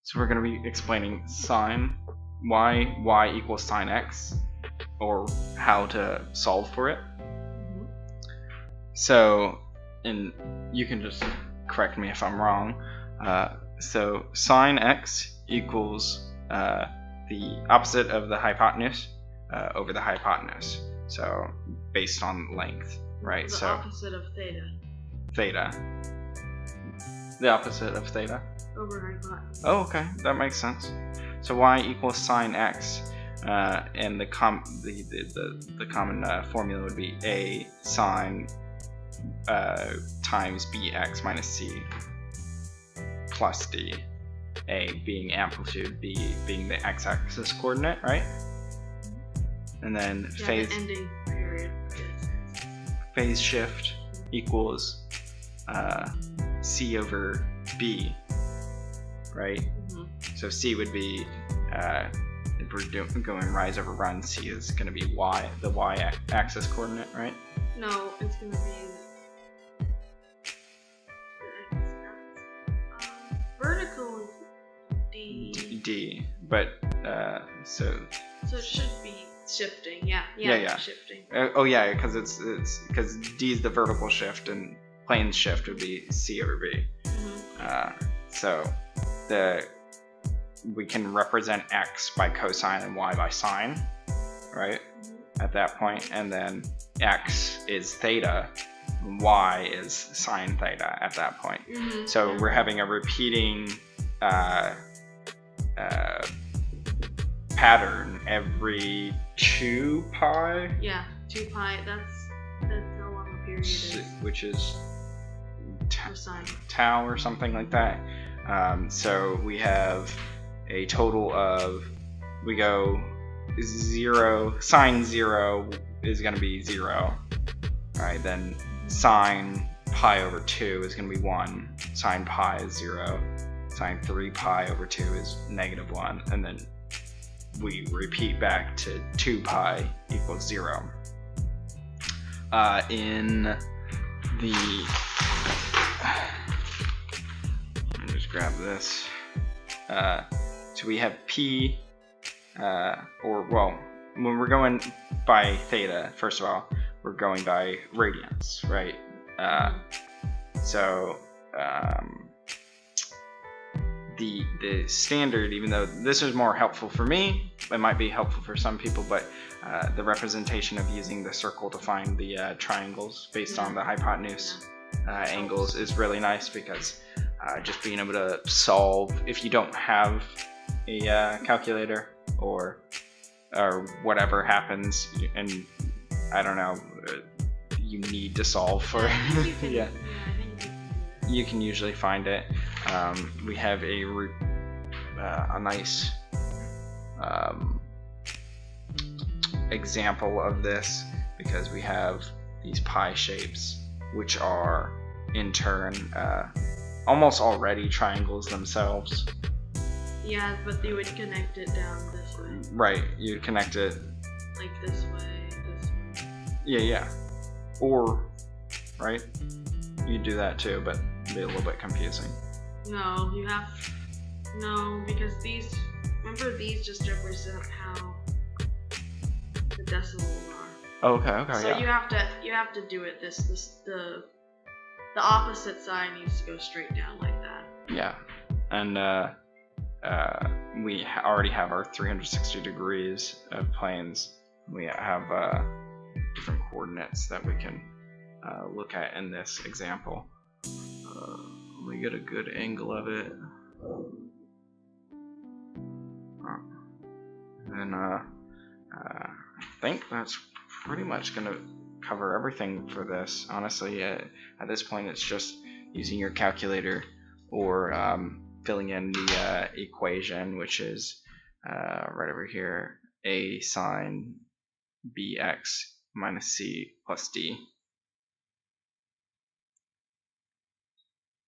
So we're going to be explaining sine y, y equals sine x, or how to solve for it. So, and you can just correct me if I'm wrong. So sine x equals the opposite of the hypotenuse over the hypotenuse. So based on length, right? The opposite of theta. Theta. The opposite of theta. Over hypotenuse. Oh, okay, that makes sense. So y equals sine x, and the common formula would be a sine times bx minus c plus d. A being amplitude, b being the x-axis coordinate, right? And then phase the ending period. Phase shift equals c over b, right? So c would be if we're going rise over run, c is going to be y, the y-axis coordinate, right? No, it's going to be the x-axis. Vertical is d. But so it should be shifting. Yeah. Shifting. Oh yeah, because because d is the vertical shift and plane shift would be c over b. So we can represent x by cosine and y by sine, right? At that point, and then x is theta, y is sine theta at that point. So we're having a repeating pattern every 2 pi. Yeah, 2 pi. That's how long the period is. Which is sine. Tau or something like that. So we have a total of, we go 0, sine 0 is going to be 0. Alright, then sine pi over 2 is going to be 1. Sine pi is 0. Sine 3 pi over 2 is negative 1. And then we repeat back to 2 pi equals 0. In the... Let me just grab this. So we have p, when we're going by theta, first of all, we're going by radians, right? So the standard, even though this is more helpful for me, it might be helpful for some people, but the representation of using the circle to find the triangles based on the hypotenuse angles is really nice, because just being able to solve, if you don't have a calculator or whatever happens, and I don't know, you need to solve for you can usually find it. We have a nice example of this, because we have these pi shapes, which are in turn almost already triangles themselves. Yeah, but you would connect it down this way. Right, you connect it like this way. Yeah. Or, right? You do that too, but it'd be a little bit confusing. No, because these just represent how the decimals are. Okay, so yeah. you have to do it the opposite side needs to go straight down like that. Yeah, and we already have our 360 degrees of planes. We have different coordinates that we can look at in this example. Let me get a good angle of it. And I think that's pretty much going to cover everything for this. Honestly, at this point, it's just using your calculator or filling in the equation, which is right over here, a sine bx minus c plus d.